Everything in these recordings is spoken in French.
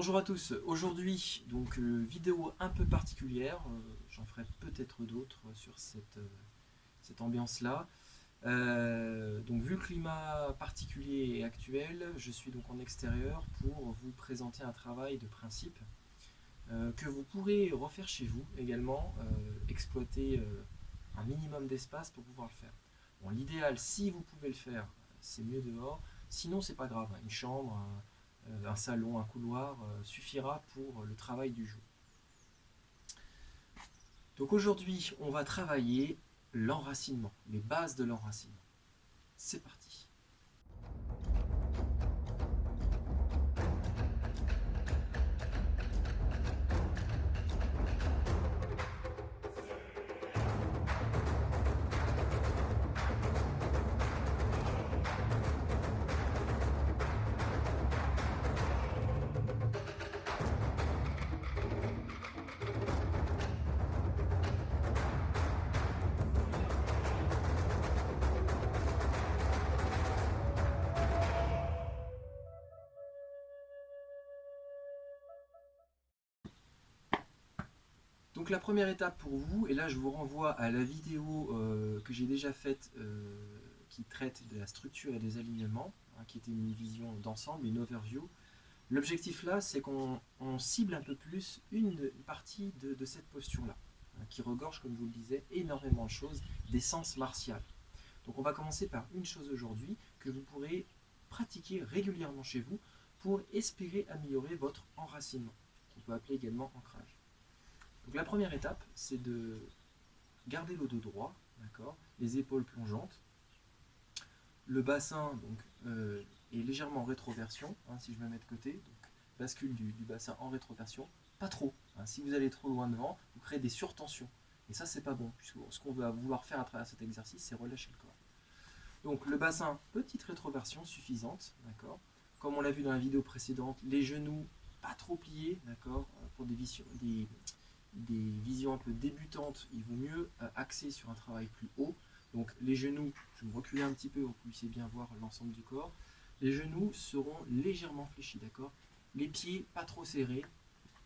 Bonjour à tous, aujourd'hui donc vidéo un peu particulière, j'en ferai peut-être d'autres sur cette ambiance-là. Donc vu le climat particulier et actuel, je suis donc en extérieur pour vous présenter un travail de principe que vous pourrez refaire chez vous également, exploiter un minimum d'espace pour pouvoir le faire. Bon, l'idéal, si vous pouvez le faire, c'est mieux dehors, sinon c'est pas grave, une chambre, un salon, un couloir suffira pour le travail du jour. Donc aujourd'hui, on va travailler l'enracinement, les bases de l'enracinement. C'est parti. Donc la première étape pour vous, et là je vous renvoie à la vidéo que j'ai déjà faite qui traite de la structure et des alignements, qui était une vision d'ensemble, une overview. L'objectif là, c'est qu'on cible un peu plus une partie de cette posture-là, qui regorge, comme je vous le disais, énormément de choses, d'essence martiale. Donc on va commencer par une chose aujourd'hui que vous pourrez pratiquer régulièrement chez vous pour espérer améliorer votre enracinement, qu'on peut appeler également ancrage. Donc la première étape, c'est de garder le dos droit, d'accord, les épaules plongeantes, le bassin donc, est légèrement en rétroversion, si je me mets de côté, donc bascule du bassin en rétroversion, pas trop. Si vous allez trop loin devant, vous créez des surtensions. Et ça, c'est pas bon, puisque ce qu'on va vouloir faire à travers cet exercice, c'est relâcher le corps. Donc le bassin, petite rétroversion suffisante, d'accord. Comme on l'a vu dans la vidéo précédente, les genoux pas trop pliés, d'accord, pour des visions un peu débutantes, il vaut mieux axer sur un travail plus haut. Donc les genoux, je vais me reculer un petit peu pour que vous puissiez bien voir l'ensemble du corps. Les genoux seront légèrement fléchis, d'accord. Les pieds pas trop serrés,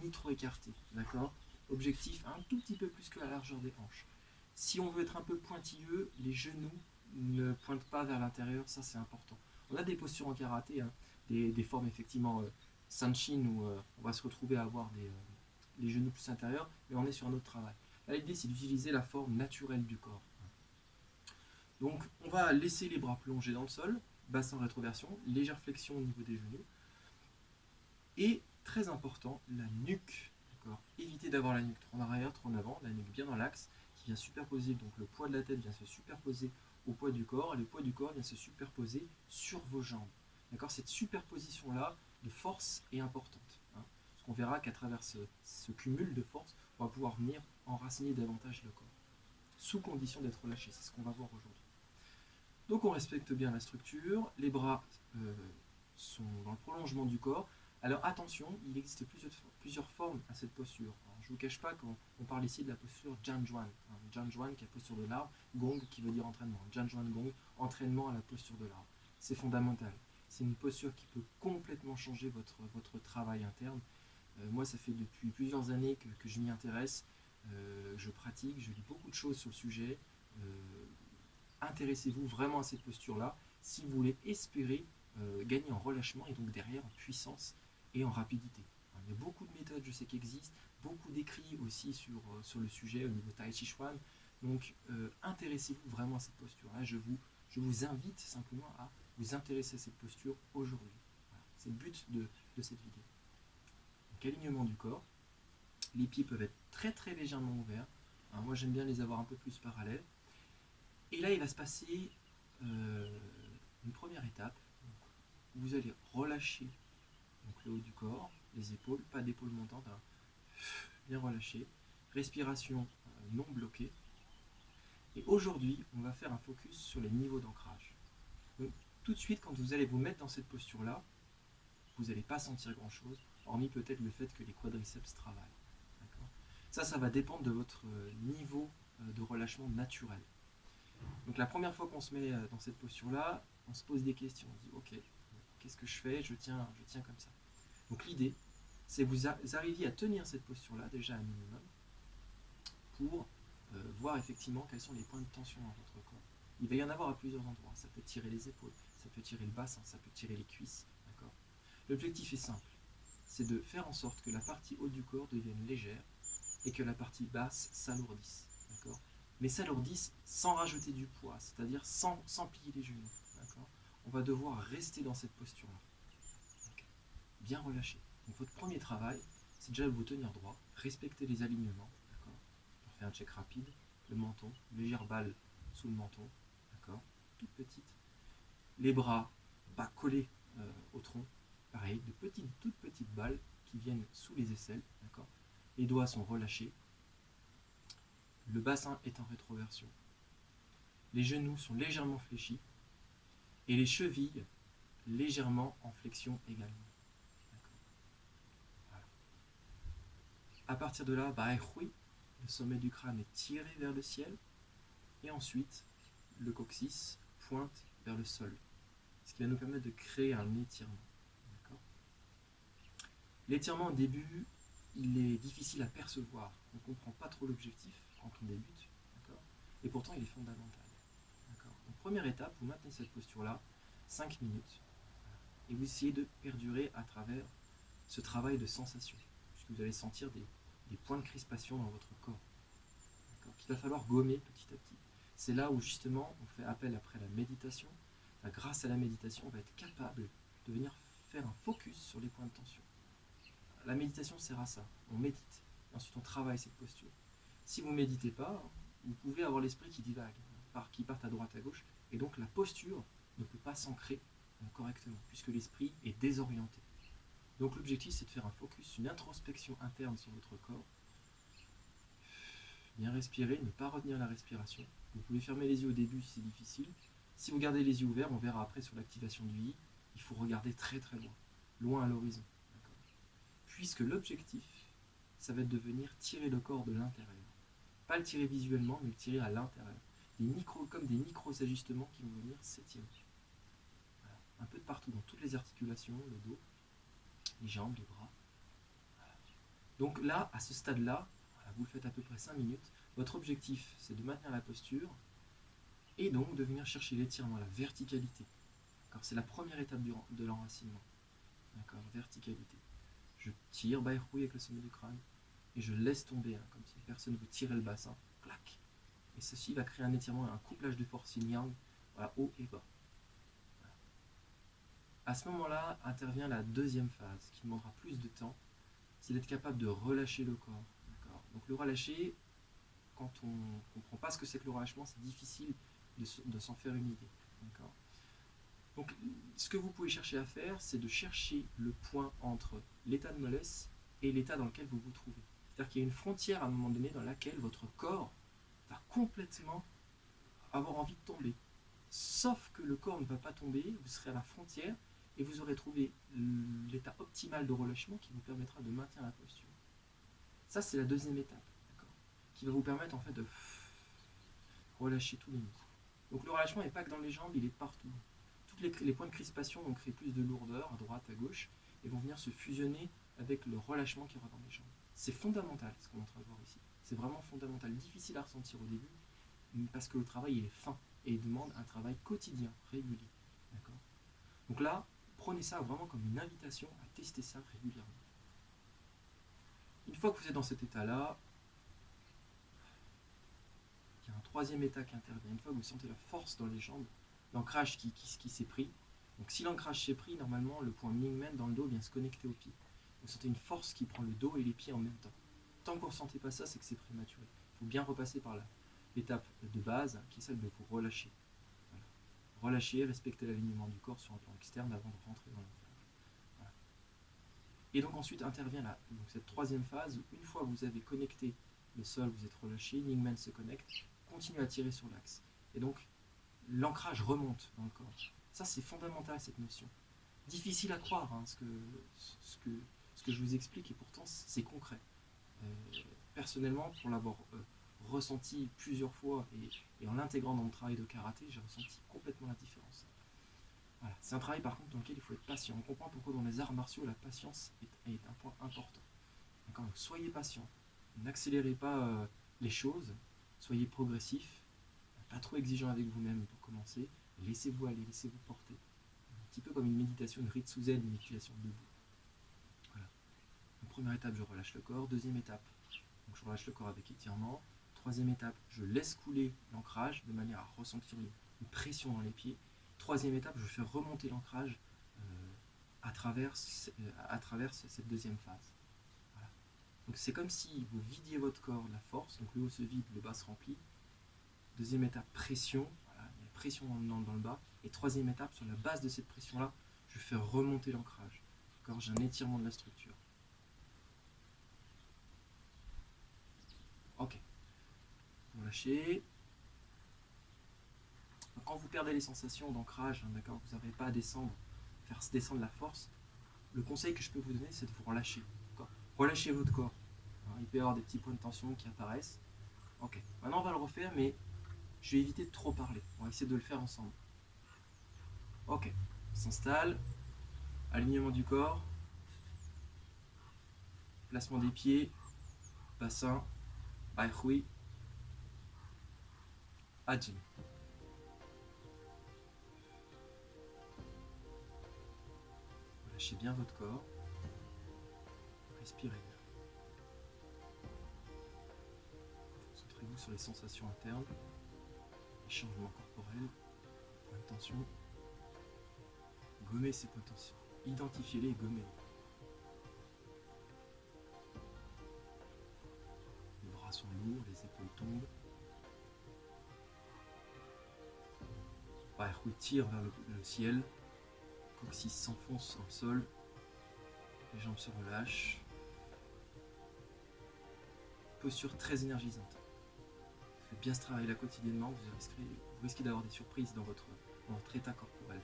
ni trop écartés, d'accord. Objectif un tout petit peu plus que la largeur des hanches. Si on veut être un peu pointilleux, les genoux ne pointent pas vers l'intérieur, ça c'est important. On a des postures en karaté, des formes effectivement sanshin où on va se retrouver à avoir les genoux plus intérieurs, mais on est sur un autre travail. Là, l'idée, c'est d'utiliser la forme naturelle du corps. Donc, on va laisser les bras plongés dans le sol, bassin en rétroversion, légère flexion au niveau des genoux. Et, très important, la nuque. Évitez d'avoir la nuque trop en arrière, trop en avant, la nuque bien dans l'axe, qui vient superposer, donc le poids de la tête vient se superposer au poids du corps, et le poids du corps vient se superposer sur vos jambes. Cette superposition-là de force est importante. Parce qu'on verra qu'à travers ce cumul de force, on va pouvoir venir enraciner davantage le corps, sous condition d'être relâché. C'est ce qu'on va voir aujourd'hui. Donc on respecte bien la structure, les bras sont dans le prolongement du corps. Alors attention, il existe plusieurs formes à cette posture. Alors, je ne vous cache pas qu'on parle ici de la posture Janjuan. Janjuan qui est la posture de l'arbre, Gong qui veut dire entraînement. Janjuan Gong, entraînement à la posture de l'arbre. C'est fondamental. C'est une posture qui peut complètement changer votre travail interne. Moi, ça fait depuis plusieurs années que je m'y intéresse. Je pratique, je lis beaucoup de choses sur le sujet. Intéressez-vous vraiment à cette posture-là si vous voulez espérer gagner en relâchement et donc derrière en puissance et en rapidité. Il y a beaucoup de méthodes, je sais, qui existent, beaucoup d'écrits aussi sur le sujet au niveau Tai Chi Chuan. Donc intéressez-vous vraiment à cette posture-là. Je vous invite simplement à vous intéresser à cette posture aujourd'hui. Voilà. C'est le but de cette vidéo. Donc alignement du corps. Les pieds peuvent être très très légèrement ouverts. Alors, moi j'aime bien les avoir un peu plus parallèles. Et là il va se passer une première étape. Vous allez relâcher donc, le haut du corps, les épaules, pas d'épaules montantes, bien relâché. Respiration non bloquée. Et aujourd'hui, on va faire un focus sur les niveaux d'ancrage. Donc, tout de suite, quand vous allez vous mettre dans cette posture-là, vous n'allez pas sentir grand-chose, hormis peut-être le fait que les quadriceps travaillent. Ça va dépendre de votre niveau de relâchement naturel. Donc la première fois qu'on se met dans cette posture-là, on se pose des questions. On se dit, ok, qu'est-ce que je fais ? Je tiens comme ça. Donc l'idée, c'est que vous arriviez à tenir cette posture-là, déjà un minimum, pour voir effectivement quels sont les points de tension dans votre corps. Il va y en avoir à plusieurs endroits. Ça peut tirer les épaules, ça peut tirer le bassin, ça peut tirer les cuisses. D'accord ? L'objectif est simple, c'est de faire en sorte que la partie haute du corps devienne légère et que la partie basse s'alourdisse. D'accord ? Mais s'alourdisse sans rajouter du poids, c'est-à-dire sans plier les genoux. D'accord ? On va devoir rester dans cette posture-là. Okay. Bien relâché. Donc votre premier travail, c'est déjà de vous tenir droit, respecter les alignements. D'accord ? On fait un check rapide, le menton, légère balle sous le menton, d'accord ? Toute petite. Les bras pas collés au tronc, pareil, de toutes petites balles qui viennent sous les aisselles, d'accord ? Les doigts sont relâchés. Le bassin est en rétroversion. Les genoux sont légèrement fléchis et les chevilles légèrement en flexion également. Voilà. À partir de là, le sommet du crâne est tiré vers le ciel et ensuite le coccyx pointe vers le sol, ce qui va nous permettre de créer un étirement. D'accord ? L'étirement au début, il est difficile à percevoir. On ne comprend pas trop l'objectif quand on débute, d'accord ? Et pourtant il est fondamental. D'accord ? Donc première étape, vous maintenez cette posture-là, 5 minutes, et vous essayez de perdurer à travers ce travail de sensation, puisque vous allez sentir des points de crispation dans votre corps, qu'il va falloir gommer petit à petit. C'est là où justement on fait appel après la méditation. Grâce à la méditation, on va être capable de venir faire un focus sur les points de tension. La méditation sert à ça, on médite, et ensuite on travaille cette posture. Si vous ne méditez pas, vous pouvez avoir l'esprit qui divague, qui part à droite à gauche, et donc la posture ne peut pas s'ancrer correctement, puisque l'esprit est désorienté. Donc l'objectif, c'est de faire un focus, une introspection interne sur votre corps. Bien respirer, ne pas retenir la respiration. Vous pouvez fermer les yeux au début si c'est difficile. Si vous gardez les yeux ouverts, on verra après sur l'activation du I, il faut regarder très très loin, loin à l'horizon. Puisque l'objectif, ça va être de venir tirer le corps de l'intérieur. Pas le tirer visuellement, mais le tirer à l'intérieur. Comme des micros-ajustements qui vont venir s'étirer. Voilà. Un peu de partout, dans toutes les articulations, le dos, les jambes, les bras. Voilà. Donc là, à ce stade-là, vous le faites à peu près 5 minutes. Votre objectif, c'est de maintenir la posture et donc de venir chercher l'étirement, la verticalité. C'est la première étape de l'enracinement. D'accord, verticalité. Je tire avec le sommet du crâne et je laisse tomber, comme si personne vous tirait le bassin, clac. Et ceci va créer un étirement et un couplage de force yin-yang, haut et bas. Voilà. À ce moment-là, intervient la deuxième phase, qui demandera plus de temps, c'est d'être capable de relâcher le corps. D'accord ? Donc le relâcher, quand on ne comprend pas ce que c'est que le relâchement, c'est difficile de s'en faire une idée. D'accord ? Donc, ce que vous pouvez chercher à faire, c'est de chercher le point entre l'état de mollesse et l'état dans lequel vous vous trouvez. C'est-à-dire qu'il y a une frontière à un moment donné dans laquelle votre corps va complètement avoir envie de tomber. Sauf que le corps ne va pas tomber, vous serez à la frontière et vous aurez trouvé l'état optimal de relâchement qui vous permettra de maintenir la posture. Ça, c'est la deuxième étape, qui va vous permettre en fait de relâcher tous les muscles. Donc le relâchement n'est pas que dans les jambes, il est partout. Les points de crispation vont créer plus de lourdeur à droite, à gauche, et vont venir se fusionner avec le relâchement qu'il y aura dans les jambes. C'est fondamental ce qu'on est en train de voir ici. C'est vraiment fondamental, difficile à ressentir au début, parce que le travail il est fin et il demande un travail quotidien, régulier. D'accord ? Donc là, prenez ça vraiment comme une invitation à tester ça régulièrement. Une fois que vous êtes dans cet état-là, il y a un troisième état qui intervient. Une fois que vous sentez la force dans les jambes, l'ancrage qui s'est pris. Donc si l'ancrage s'est pris, normalement le point Mingmen dans le dos vient se connecter au pied. Vous sentez une force qui prend le dos et les pieds en même temps. Tant que vous ne ressentez pas ça, c'est que c'est prématuré. Il faut bien repasser par l'étape de base, qui est celle de vous relâcher. Voilà. Relâcher, respecter l'alignement du corps sur un plan externe avant de rentrer dans l'ancrage. Voilà. Et donc ensuite intervient cette troisième phase, une fois que vous avez connecté le sol, vous êtes relâché, Mingmen se connecte, continue à tirer sur l'axe. Et donc l'ancrage remonte dans le corps. Ça, c'est fondamental, cette notion. Difficile à croire, ce que je vous explique, et pourtant, c'est concret. Personnellement, pour l'avoir ressenti plusieurs fois, et en l'intégrant dans mon travail de karaté, j'ai ressenti complètement la différence. Voilà. C'est un travail par contre dans lequel il faut être patient. On comprend pourquoi dans les arts martiaux la patience est un point important. Donc soyez patient, n'accélérez pas les choses, soyez progressif, pas trop exigeant avec vous-même pour commencer, laissez-vous aller, laissez-vous porter. Un petit peu comme une méditation de Ritsuzen, une méditation debout. Voilà. Donc, première étape, je relâche le corps. Deuxième étape, donc je relâche le corps avec étirement. Troisième étape, je laisse couler l'ancrage de manière à ressentir une pression dans les pieds. Troisième étape, je fais remonter l'ancrage à travers cette deuxième phase. Voilà. Donc c'est comme si vous vidiez votre corps de la force, donc le haut se vide, le bas se remplit. Deuxième étape, pression, voilà, il y a pression dans le bas. Et troisième étape, sur la base de cette pression-là, je fais remonter l'ancrage. J'ai un étirement de la structure. Ok. Vous lâchez. Donc, quand vous perdez les sensations d'ancrage, hein, d'accord, vous n'arrivez pas à descendre, faire descendre la force, le conseil que je peux vous donner, c'est de vous relâcher. Relâchez votre corps. Alors, il peut y avoir des petits points de tension qui apparaissent. Ok. Maintenant, on va le refaire, mais je vais éviter de trop parler. On va essayer de le faire ensemble. Ok. On s'installe. Alignement du corps. Placement des pieds. Bassin. Baihui. Ajin. Lâchez bien votre corps. Respirez bien. Concentrez-vous sur les sensations internes, les changements corporels, points de tension. Gommez ces points de tension. Identifiez-les et gommez-les. Les bras sont lourds, les épaules tombent. Baihui tire vers le ciel. Coccyx s'enfonce dans le sol. Les jambes se relâchent. Posture très énergisante. Faites bien ce travail-là quotidiennement, vous risquez d'avoir des surprises dans votre état corporel.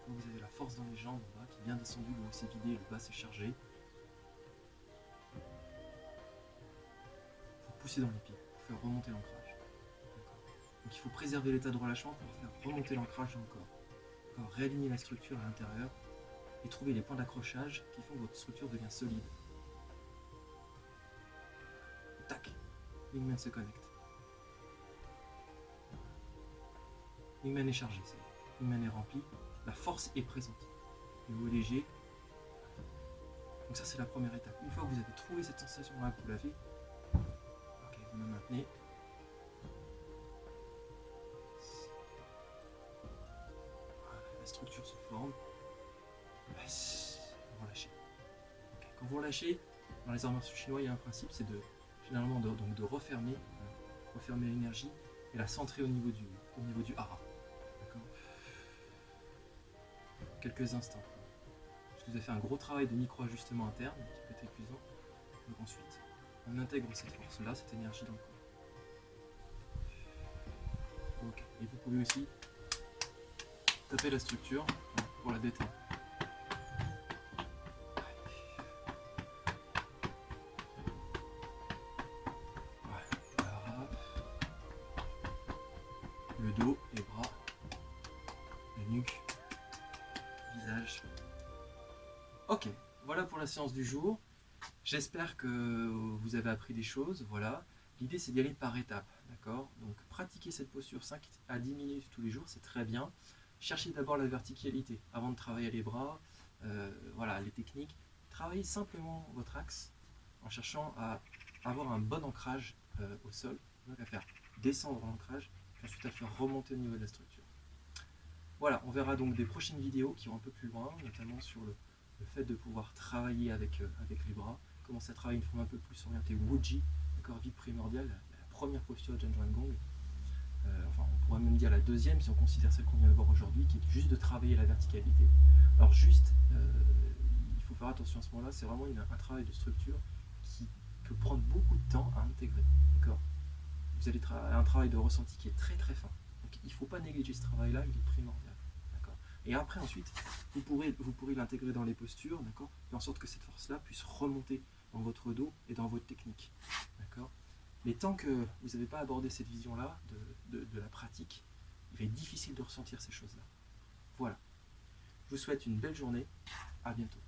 Quand vous avez la force dans les jambes en bas, qui est bien descendu, le haut s'est vidé, le bas s'est chargé. Vous poussez dans les pieds pour faire remonter l'ancrage. Donc il faut préserver l'état de relâchement pour faire remonter l'ancrage dans le corps. Réaligner la structure à l'intérieur et trouver les points d'accrochage qui font que votre structure devient solide. Tac, Wingman se connecte. Wingman est chargé, Wingman est rempli, la force est présente. Le haut est léger. Donc ça c'est la première étape. Une fois que vous avez trouvé cette sensation-là, que vous l'avez, ok, vous me maintenez. Voilà, la structure se forme. Vous relâchez. Okay. Quand vous relâchez, dans les arts martiaux chinois, il y a un principe, c'est généralement de refermer l'énergie et la centrer au niveau du hara. Quelques instants. Parce que vous avez fait un gros travail de micro-ajustement interne qui peut être épuisant. Donc ensuite, on intègre cette force-là, cette énergie dans le corps. Okay. Et vous pouvez aussi taper la structure pour la détendre. Voilà. Le dos, les bras, la nuque. Visage. Ok, voilà pour la séance du jour. J'espère que vous avez appris des choses. Voilà. L'idée c'est d'y aller par étapes. D'accord. Donc pratiquer cette posture 5 à 10 minutes tous les jours, c'est très bien. Cherchez d'abord la verticalité avant de travailler les bras, voilà, les techniques. Travaillez simplement votre axe en cherchant à avoir un bon ancrage au sol. Donc à faire descendre l'ancrage, puis ensuite à faire remonter au niveau de la structure. Voilà, on verra donc des prochaines vidéos qui vont un peu plus loin, notamment sur le fait de pouvoir travailler avec les bras, commencer à travailler une forme un peu plus orientée Wuji, d'accord, vide primordiale, la première posture de Zhenjuan Gong. Enfin, on pourrait même dire la deuxième si on considère celle qu'on vient de voir aujourd'hui, qui est juste de travailler la verticalité. Alors juste, il faut faire attention à ce moment-là, c'est vraiment un travail de structure qui peut prendre beaucoup de temps à intégrer, d'accord. Vous allez un travail de ressenti qui est très très fin. Donc il ne faut pas négliger ce travail-là, il est primordial. Et après, ensuite, vous pourrez l'intégrer dans les postures, d'accord, faire en sorte que cette force-là puisse remonter dans votre dos et dans votre technique, d'accord. Mais tant que vous n'avez pas abordé cette vision-là de la pratique, il va être difficile de ressentir ces choses-là. Voilà. Je vous souhaite une belle journée. À bientôt.